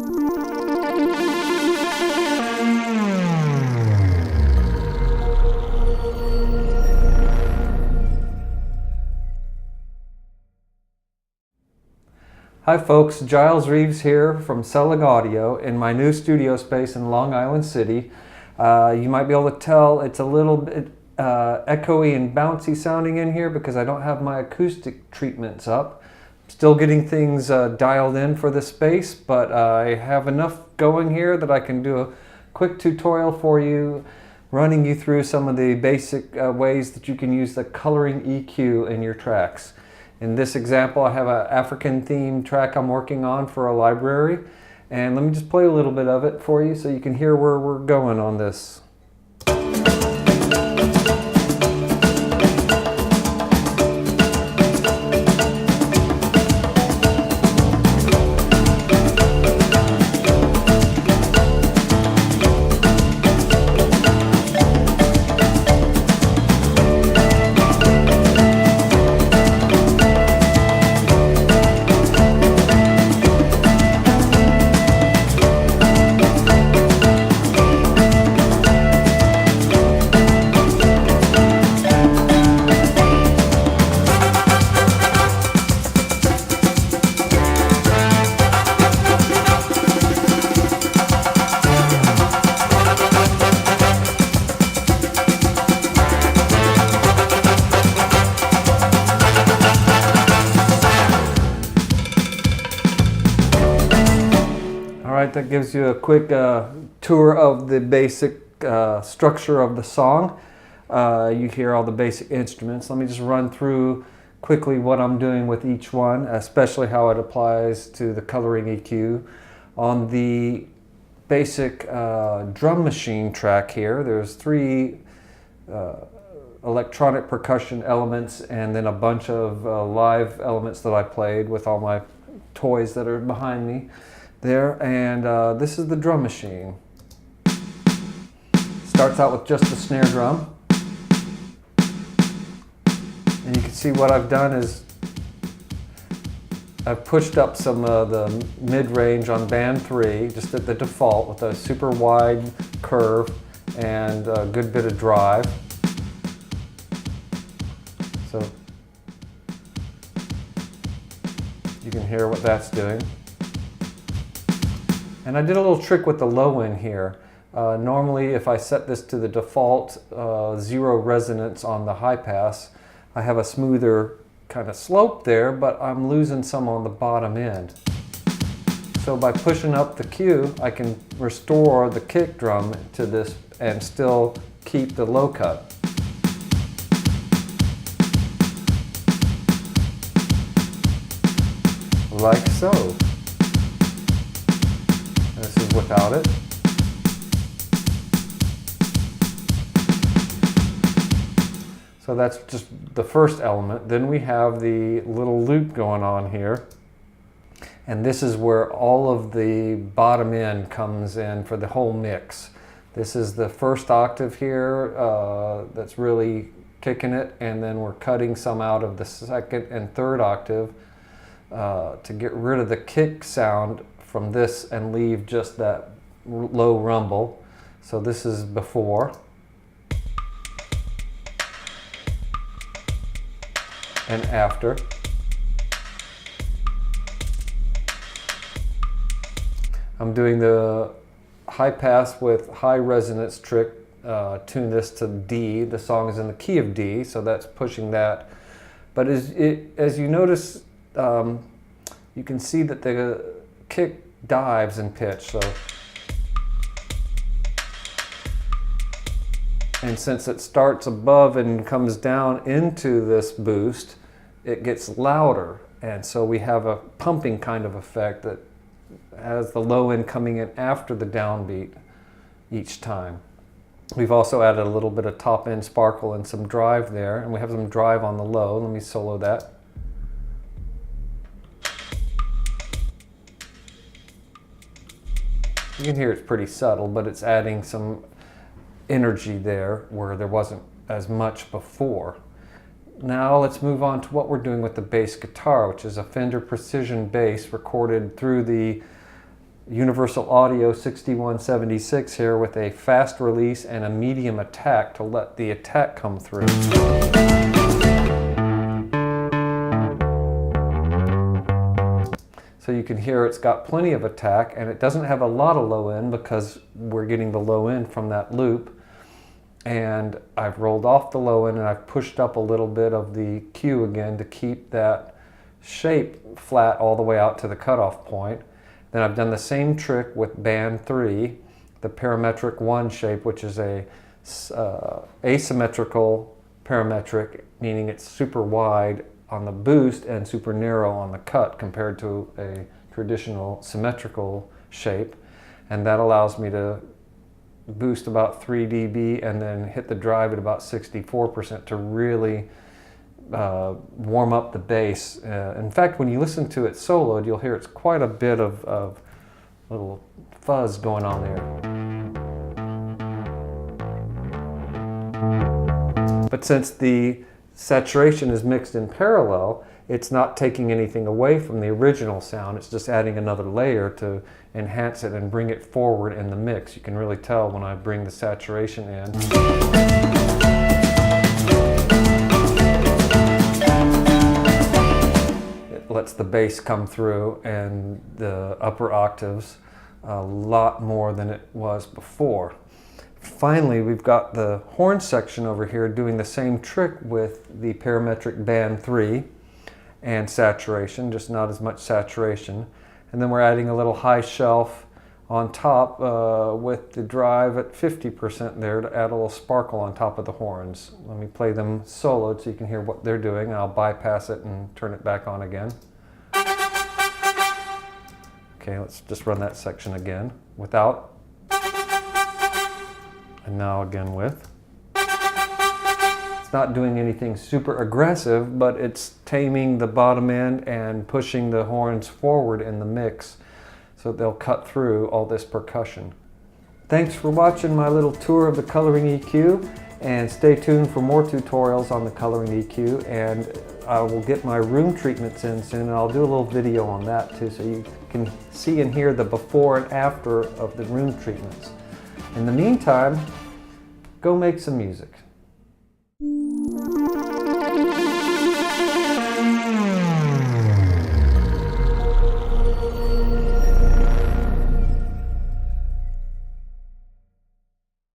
Hi folks, Giles Reeves here from Selling Audio in my new studio space in Long Island City. You might be able to tell it's a little bit echoey and bouncy sounding in here because I don't have my acoustic treatments up. Still getting things dialed in for the space, but I have enough going here that I can do a quick tutorial for you, running you through some of the basic ways that you can use the coloring EQ in your tracks. In this example, I have an African themed track I'm working on for a library, and let me just play a little bit of it for you so you can hear where we're going on this. Alright, that gives you a quick tour of the basic structure of the song. You hear all the basic instruments. Let me just run through quickly what I'm doing with each one, especially how it applies to the coloring EQ. On the basic drum machine track here, there's 3 electronic percussion elements and then a bunch of live elements that I played with all my toys that are behind me there, and this is the drum machine. Starts out with just the snare drum, and you can see what I've done is I've pushed up some of the mid-range on band 3 just at the default with a super wide curve and a good bit of drive. So you can hear what that's doing. And I did a little trick with the low end here. Normally if I set this to the default 0 resonance on the high pass, I have a smoother kind of slope there, but I'm losing some on the bottom end. So by pushing up the Q, I can restore the kick drum to this and still keep the low cut. Like so. This is without it. So that's just the first element. Then we have the little loop going on here. And this is where all of the bottom end comes in for the whole mix. This is the first octave here that's really kicking it, and then we're cutting some out of the second and third octave to get rid of the kick sound from this and leave just that low rumble. So this is before and after. I'm doing the high pass with high resonance trick, tune this to D. The song is in the key of D, so that's pushing that. But as you notice, you can see that the kick dives in pitch. And since it starts above and comes down into this boost, it gets louder. And so we have a pumping kind of effect that has the low end coming in after the downbeat each time. We've also added a little bit of top end sparkle and some drive there, and we have some drive on the low. Let me solo that. You can hear it's pretty subtle, but it's adding some energy there where there wasn't as much before. Now let's move on to what we're doing with the bass guitar, which is a Fender Precision bass recorded through the Universal Audio 6176 here with a fast release and a medium attack to let the attack come through. So you can hear it's got plenty of attack, and it doesn't have a lot of low end because we're getting the low end from that loop. And I've rolled off the low end and I've pushed up a little bit of the Q again to keep that shape flat all the way out to the cutoff point. Then I've done the same trick with band 3, the parametric 1 shape, which is a asymmetrical parametric, meaning it's super wide on the boost and super narrow on the cut compared to a traditional symmetrical shape. And that allows me to boost about 3 dB and then hit the drive at about 64% to really warm up the bass. In fact, when you listen to it soloed, you'll hear it's quite a bit of little fuzz going on there. But since the saturation is mixed in parallel, it's not taking anything away from the original sound. It's just adding another layer to enhance it and bring it forward in the mix. You can really tell when I bring the saturation in. It lets the bass come through and the upper octaves a lot more than it was before. Finally, we've got the horn section over here doing the same trick with the parametric band 3 and saturation, just not as much saturation. And then we're adding a little high shelf on top with the drive at 50% there to add a little sparkle on top of the horns. Let me play them soloed so you can hear what they're doing. I'll bypass it and turn it back on again. Okay, let's just run that section again without. And now again with. It's not doing anything super aggressive, but it's taming the bottom end and pushing the horns forward in the mix so they'll cut through all this percussion. Thanks for watching my little tour of the ColoringEQ, and stay tuned for more tutorials on the ColoringEQ, and I will get my room treatments in soon, and I'll do a little video on that too so you can see and hear the before and after of the room treatments. In the meantime, go make some music.